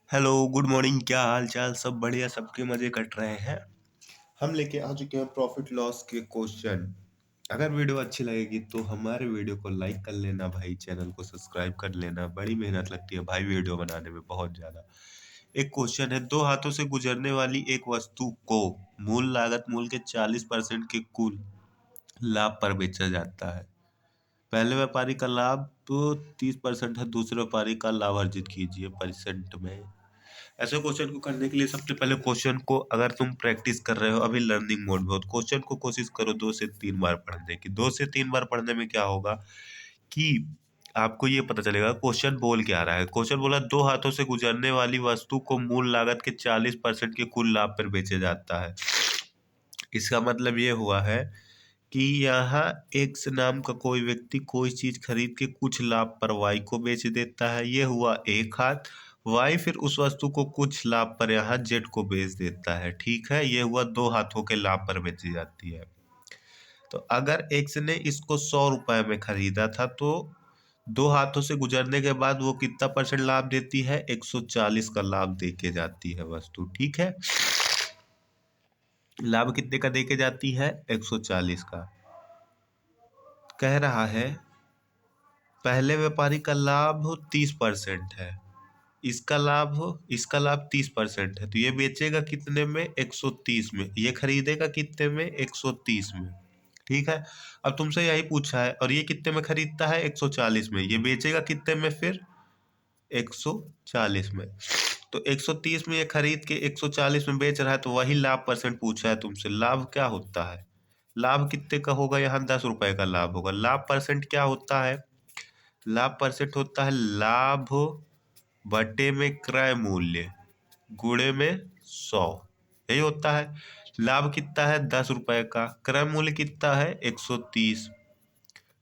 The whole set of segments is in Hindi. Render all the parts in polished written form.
Hello, good morning. क्या हाल चाल? सब बढ़िया, सबके मजे कट रहे हैं। हम लेके आ चुके हैं प्रॉफिट लॉस के क्वेश्चन। अगर वीडियो अच्छी लगेगी तो हमारे वीडियो को लाइक कर लेना भाई, चैनल को सब्सक्राइब कर लेना। बड़ी मेहनत लगती है भाई वीडियो बनाने में, बहुत ज्यादा। एक क्वेश्चन है, दो हाथों से गुजरने वाली एक वस्तु को मूल लागत मूल के 40% के कुल लाभ पर बेचा जाता है। पहले व्यापारी का लाभ तो 30% है, दूसरे व्यापारी का लाभ अर्जित कीजिए परसेंट में। ऐसे क्वेश्चन को करने के लिए सबसे पहले क्वेश्चन को, अगर तुम प्रैक्टिस कर रहे हो अभी लर्निंग मोड में हो, तो क्वेश्चन को कोशिश करो 2 से 3 बार पढ़ने की। 2 से 3 बार पढ़ने में क्या होगा कि आपको ये पता चलेगा क्वेश्चन बोल क्या रहा है। क्वेश्चन बोला, दो हाथों से गुजरने वाली वस्तु को मूल लागत के 40% के कुल लाभ पर बेचा जाता है। इसका मतलब ये हुआ है कि यहाँ एक्स नाम का कोई व्यक्ति कोई चीज खरीद के कुछ लाभ पर वाई को बेच देता है। ये हुआ एक हाथ। वाई फिर उस वस्तु को कुछ लाभ पर यहाँ जेड को बेच देता है। ठीक है, ये हुआ दो हाथों के लाभ पर बेची जाती है। तो अगर एक्स ने इसको 100 रुपए में खरीदा था, तो दो हाथों से गुजरने के बाद वो कितना परसेंट लाभ देती है? 140 का लाभ दे के जाती है वस्तु। ठीक है, लाभ कितने का दे के जाती है? 140 का। कह रहा है पहले व्यापारी का लाभ 30% है, इसका लाभ 30% है, तो ये बेचेगा कितने में? 130 में। ये खरीदेगा कितने में? 130 में। ठीक है, अब तुमसे यही पूछा है, और ये कितने में खरीदता है? 140 में। ये बेचेगा कितने में फिर? 140 में। तो 130 में ये खरीद के 140 में बेच रहा है, तो वही लाभ परसेंट पूछा है तुमसे। लाभ क्या होता है? लाभ कितने का होगा? यहाँ 10 रुपए का लाभ होगा। लाभ परसेंट क्या होता है? लाभ परसेंट होता है लाभ बटे में क्रय मूल्य गुणे में 100। यही होता है। लाभ कितना है? 10 रुपए का। क्रय मूल्य कितना है? 130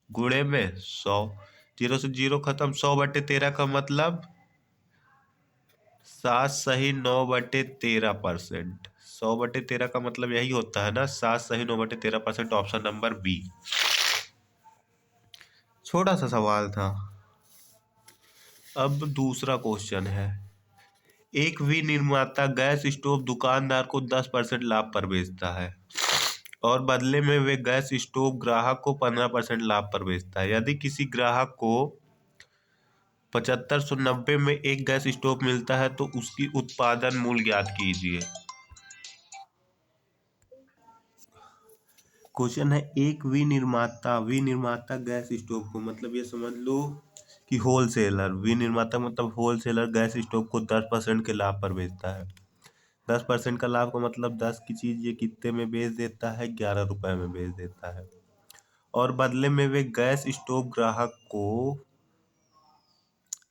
गुणे में 100। जीरो से जीरो खत्म। 100/13 का मतलब 7 सही 9/13%। 100/13 का मतलब यही होता है ना, 7 सही 9/13%। Option number B. छोटा सा सवाल था। अब दूसरा क्वेश्चन है, एक विनिर्माता गैस स्टोव दुकानदार को 10% लाभ पर बेचता है, और बदले में वे गैस स्टोव ग्राहक को 15% लाभ पर बेचता है। यदि किसी ग्राहक को 7590 में एक गैस स्टोव मिलता है, तो उसकी उत्पादन मूल्य ज्ञात कीजिए। क्वेश्चन है, एक विनिर्माता गैस स्टोव को, मतलब ये समझ लो कि होलसेलर। विनिर्माता मतलब होलसेलर गैस स्टोव को 10% के लाभ पर बेचता है। 10% का लाभ का मतलब 10 की चीज ये कितने में बेच देता है? 11 रुपए में बेच देता है। और बदले में वे गैस स्टोव ग्राहक को,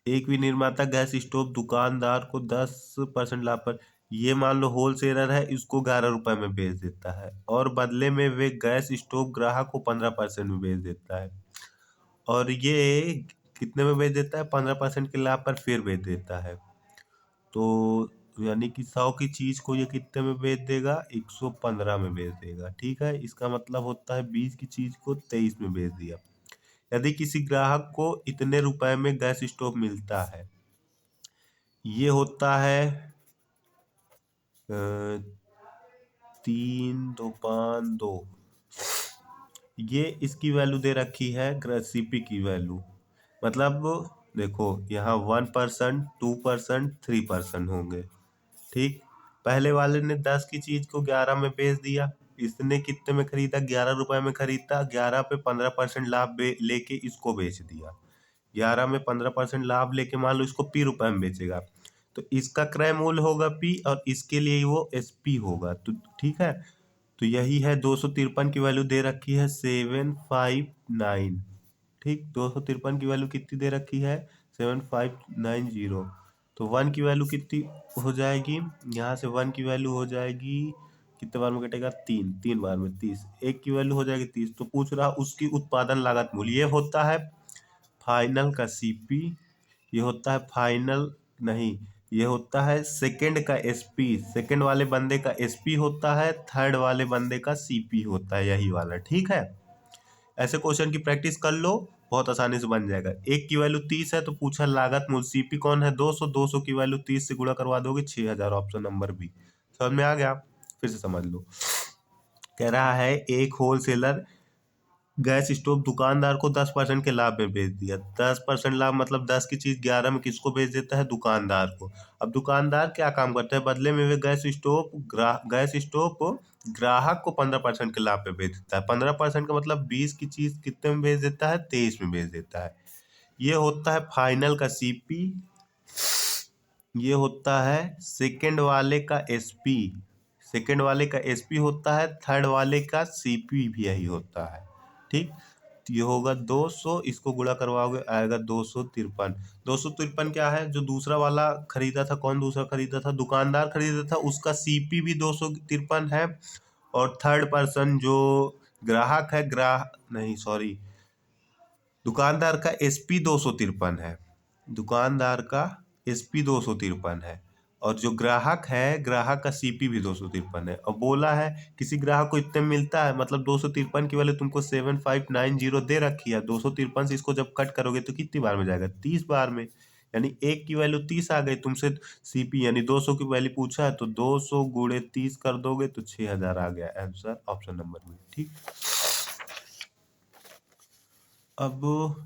एक विनिर्माता गैस स्टोव दुकानदार को 10% लाभ पर, ये मान लो होलसेलर है, इसको 11 रुपए में बेच देता है, और बदले में वे गैस स्टोव ग्राहक को 15% में बेच देता है। और ये कितने में बेच देता है? 15% के लाभ पर फिर बेच देता है। तो यानी कि 100 की चीज को ये कितने में बेच देगा? 115 में बेच देगा। ठीक है, इसका मतलब होता है 20 की चीज को 23 में बेच दिया। यदि किसी ग्राहक को इतने रुपए में गैस स्टोव मिलता है, ये होता है 3 2 5 2, ये इसकी वैल्यू दे रखी है सीपी की वैल्यू। मतलब देखो, यहाँ 1%, 2%, 3% होंगे। ठीक, पहले वाले ने 10 की चीज को 11 में बेच दिया। इसने कितने में खरीदा? 11 रुपए में खरीदा। 11 पे 15% लाभ लेके इसको बेच दिया। 11 में 15% लाभ लेके मान लो इसको पी रुपए में बेचेगा, तो इसका क्रय मूल्य होगा पी, और इसके लिए वो एस पी होगा। तो ठीक है, तो यही है। 253 की वैल्यू दे रखी है 759। ठीक, 253 की वैल्यू कितनी दे रखी है? 7590। तो 1 की वैल्यू कितनी हो जाएगी? यहाँ से 1 की वैल्यू हो जाएगी, कितने बार में कटेगा? 3 बार में 30। एक की वैल्यू हो जाएगी 30। तो पूछ रहा उसकी उत्पादन लागत मूल्य। ये होता है फाइनल का सीपी, ये होता है फाइनल, नहीं, ये होता है सेकंड का एसपी। सेकंड वाले बंदे का एसपी होता है, थर्ड वाले बंदे का सीपी होता है, यही वाला। ठीक है, ऐसे क्वेश्चन की प्रैक्टिस कर लो, बहुत आसानी से बन जाएगा। 1 की वैल्यू 30 है तो पूछा लागत मूल्य, सीपी कौन है 200, 200 की वैल्यू 30 से गुणा करवा दोगे 6000, ऑप्शन नंबर बी। समझ में आ गया? फिर से समझ लो। कह रहा है एक होलसेलर गैस स्टोव दुकानदार को 10% के लाभ में बेच दिया। 10% लाभ मतलब 10 की चीज 11 में किसको बेच देता है? दुकानदार को। अब दुकानदार क्या काम करता है? बदले में वे गैस स्टोव को ग्राहक को 15% के लाभ पे बेच देता है। 15% का मतलब 20 की चीज कितने में बेच देता है? 23 में बेच देता है। ये होता है फाइनल का सीपी, ये होता है सेकंड वाले का एसपी, सेकंड वाले का एसपी होता है, थर्ड वाले का सीपी भी यही होता है। ठीक, तो ये होगा 200, इसको गुणा करवाओगे आएगा 253। 253 क्या है? जो दूसरा वाला खरीदा था, कौन दूसरा खरीदा था? दुकानदार खरीदा था, उसका सीपी भी 253 है। और थर्ड पर्सन जो ग्राहक है, नहीं सॉरी, दुकानदार का एसपी 253 है, दुकानदार का एसपी 253 है। और जो ग्राहक है, ग्राहक का सीपी भी 253 है। और बोला है किसी ग्राहक को इतने मिलता है, मतलब 253 की वैल्यू तुमको 7590 दे रखी है। 253 से इसको जब कट करोगे तो कितनी बार में जाएगा? 30 बार में। यानी 1 की वैल्यू 30 आ गई, तुमसे सीपी यानी 200 की वैल्यू पूछा है तो 200 गुणे 30 कर दोगे तो 6000 आ गया। Answer option number B. ठीक, अब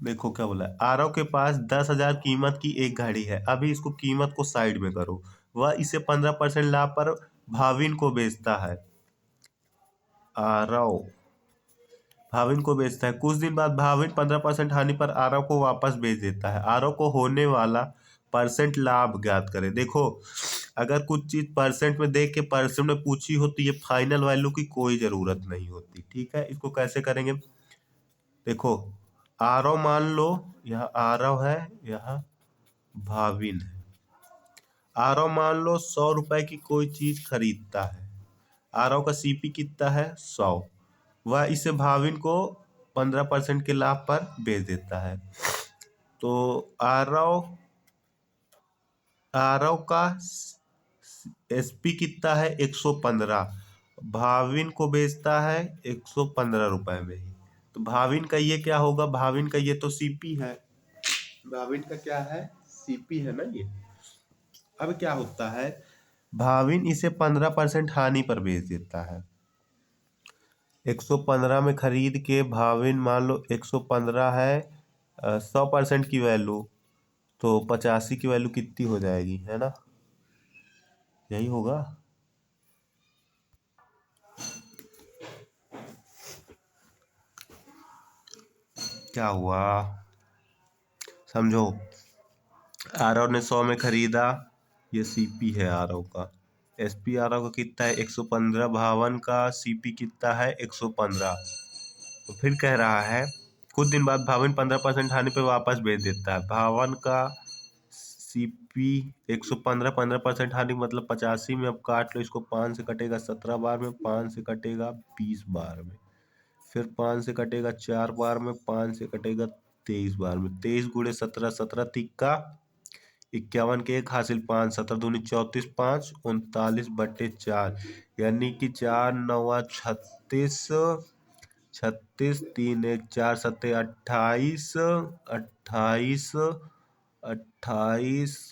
देखो क्या बोला है। आरव के पास 10,000 कीमत की एक घड़ी है। अभी इसको कीमत को साइड में करो। वह इसे 15% लाभ पर भाविन को बेचता है। आरव भाविन को बेचता है। कुछ दिन बाद भाविन 15% हानि पर आरव को वापस बेच देता है। आरव को होने वाला परसेंट लाभ ज्ञात करें। देखो, अगर कुछ चीज परसेंट में देख के परसेंट में पूछी हो तो ये फाइनल वैल्यू की कोई जरूरत नहीं होती। ठीक है, इसको कैसे करेंगे? देखो, आरव मान लो, यहाँ आरव है, यहाँ भाविन है। आरव मान लो 100 रुपए की कोई चीज खरीदता है। आरव का सीपी कितना है? 100। वह इसे भाविन को 15% के लाभ पर बेच देता है। तो आरव आरव का एसपी कितना है? 115। भाविन को बेचता है 115 रुपए में ही। तो भाविन का ये क्या होगा? भाविन का ये तो सीपी है। भाविन का क्या है? सीपी है ना ये। अब क्या होता है, भाविन इसे 15% हानि पर बेच देता है। 115 में खरीद के भाविन मान लो 115 है, 100% की वैल्यू, तो 85 की वैल्यू कितनी हो जाएगी, है ना? यही होगा। क्या हुआ समझो। आरव ने 100 में खरीदा, ये सीपी है आरव का। एसपी आरव का कितना है? 115। भावन का सीपी कितना है? 115। तो फिर कह रहा है कुछ दिन बाद भावन 15% हानि पे वापस बेच देता है। भावन का सीपी 115, 15% हानि मतलब 85 में। अब काट लो इसको, 5 से कटेगा 17 बार में, 5 से कटेगा 20 बार में, फिर 5 से कटेगा 4 बार में, 5 से कटेगा 23 बार में। 23 गुणे 17, 17 तिक्का 51 के एक हासिल 5, 17 दूनी 34, 5 39/4, यानी कि 4 9 36, 36 3 1 4 7 28, 28, 28,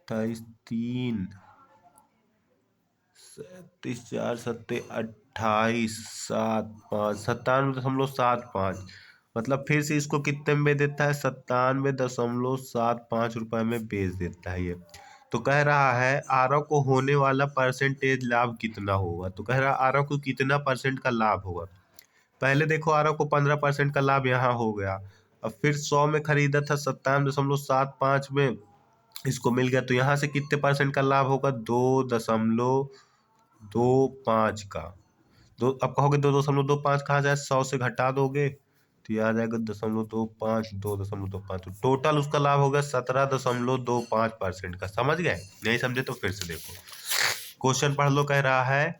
28 3 37 4 7 28 7 5 97.75, मतलब फिर से इसको कितने में बेच देता है? 97.75 रुपए में बेच देता है ये। तो कह रहा है आरव को होने वाला परसेंटेज लाभ कितना होगा। तो कह रहा है आरव को कितना परसेंट का लाभ होगा। पहले देखो, आरव को 15% का लाभ यहाँ हो गया। अब फिर 100 में खरीदा था, 97.75 में इसको मिल गया, तो यहाँ से कितने परसेंट का लाभ होगा? 2.25 का। दो, अब कहोगे 2.25 कहाँ जाए? 100 से घटा दोगे तो ये आ जाएगा 0.25, 2.25। तो टोटल उसका लाभ होगा 17.25% का। समझ गए? नहीं समझे तो फिर से देखो, क्वेश्चन पढ़ लो। कह रहा है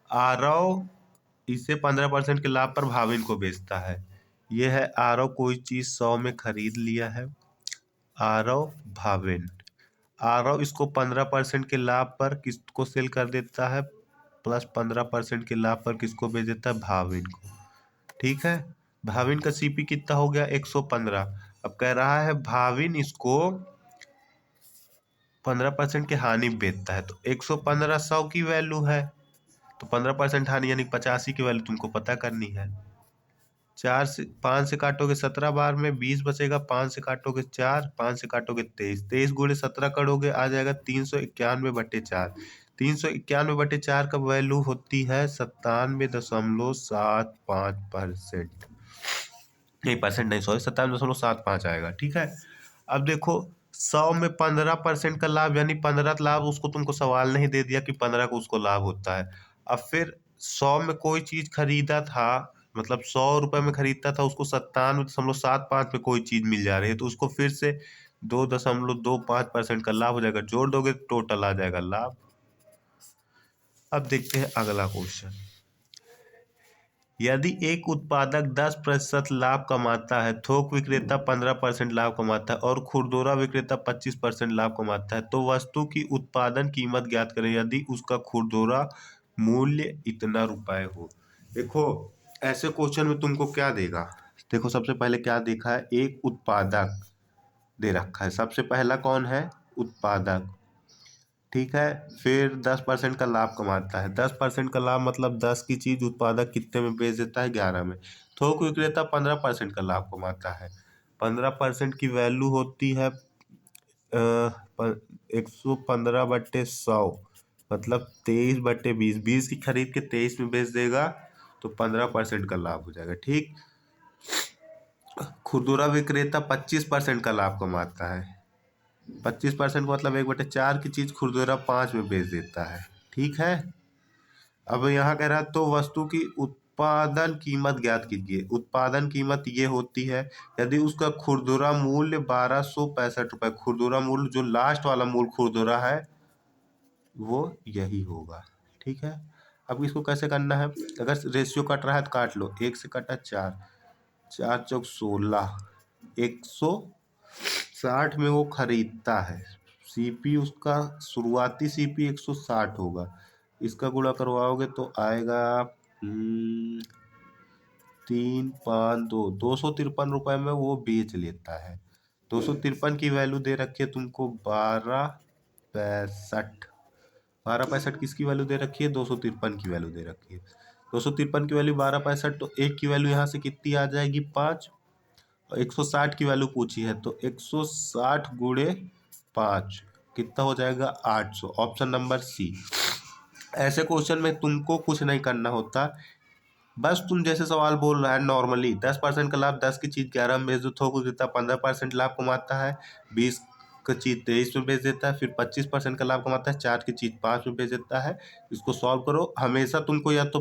आरव इसे 15% के लाभ पर भाविन को बेचता है। यह है आरव कोई चीज 100 में खरीद लिया है। आरव भाविन, आरव इसको 15% के लाभ पर किसको सेल कर देता है? प्लस 15% के लाभ पर किसको बेच देता है? भाविन को। ठीक है, भाविन का सीपी कितना हो गया 115। अब कह रहा है भाविन इसको 15% की हानि बेचता है, तो 115 100 की वैल्यू है, तो 15% हानि यानी 85 की वैल्यू तुमको पता करनी है। 5 से काटोगे 17 बार में 20 बचेगा, 5 से काटोगे 4, 5 से काटोगे 23, 23 गुणे 17 करोगे आ जाएगा 391/4। 391/4 का वैल्यू होती है 97.75%। नहीं परसेंट नहीं, सॉरी 97.75 आएगा। ठीक है, अब देखो 100 में 15% का लाभ यानी 15 लाभ, उसको तुमको सवाल नहीं दे दिया कि 15 को उसको लाभ होता है। अब फिर 100 में कोई चीज खरीदा था, मतलब 100 रुपए में खरीदता था, उसको 97.75 में कोई चीज मिल जा रही है, तो उसको फिर से 2.25% का लाभ हो जाएगा, जोड़ दोगे टोटल आ जाएगा लाभ। अब देखते हैं अगला क्वेश्चन। यदि एक उत्पादक 10% लाभ कमाता है, थोक विक्रेता 15% लाभ कमाता है और खुरदुरा विक्रेता 25% लाभ कमाता है, तो वस्तु की उत्पादन कीमत ज्ञात करें यदि उसका खुरदुरा मूल्य इतना रुपए हो। देखो ऐसे क्वेश्चन में तुमको क्या देगा, देखो सबसे पहले क्या देखा है, एक उत्पादक दे रखा है, सबसे पहला कौन है, उत्पादक। ठीक है, फिर 10% का लाभ कमाता है, 10% का लाभ मतलब 10 की चीज उत्पादक कितने में बेच देता है, 11 में। थोक विक्रेता 15% का लाभ कमाता है, 15% की वैल्यू होती है 115/100, मतलब 23/20, 20 की खरीद के 23 में बेच देगा तो 15% का लाभ हो जाएगा। ठीक, खुदरा विक्रेता 25% का लाभ कमाता है, 25% मतलब 1/4 की चीज खुरदुरा 5 में बेच देता है। ठीक है, अब यहाँ कह रहा है तो वस्तु की उत्पादन कीमत ज्ञात कीजिए। उत्पादन कीमत ये होती है यदि उसका खुरदुरा मूल्य 1265 रुपए, खुरदुरा मूल्य जो लास्ट वाला मूल्य खुरदुरा है वो यही होगा। ठीक है, अब इसको कैसे करना है, अगर रेशियो कट रहा है तो काट लो, 1 से कटा 4, 4 चौक 16, 160 में वो खरीदता है। सीपी उसका शुरुआती सीपी 160 होगा, इसका गुणा करवाओगे तो आएगा 3, 5, 2, 253 में वो बेच लेता है। 253 की वैल्यू दे रखी है तुमको 12.65, 12.65 किसकी वैल्यू दे रखी है, 253 की वैल्यू दे रखी है। 253 की वैल्यू 12.65, तो एक की वैल्यू यहाँ से कितनी आ जाएगी 5, और 160 की वैल्यू पूछी है तो 160 गुणे 5 कितना हो जाएगा 800, ऑप्शन नंबर सी। ऐसे क्वेश्चन में तुमको कुछ नहीं करना होता, बस तुम जैसे सवाल बोल रहा है नॉर्मली 10% का लाभ 10 की चीज 11 में बेच दो, थोक विक्रेता 15% लाभ कमाता है, 20 की चीज 23 में बेच देता है, फिर 25% का लाभ कमाता है, 4 की चीज 5 में बेच देता है। इसको सॉल्व करो, हमेशा तुमको या तो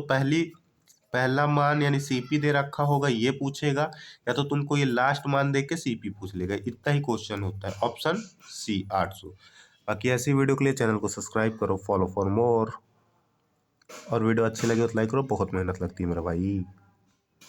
पहला मान यानी सीपी दे रखा होगा ये पूछेगा, या तो तुमको ये लास्ट मान दे के सीपी पूछ लेगा, इतना ही क्वेश्चन होता है। Option C 800। बाकी ऐसी वीडियो के लिए चैनल को सब्सक्राइब करो, फॉलो फॉर मोर, और वीडियो अच्छी लगी तो लाइक करो, बहुत मेहनत लगती है मेरा भाई।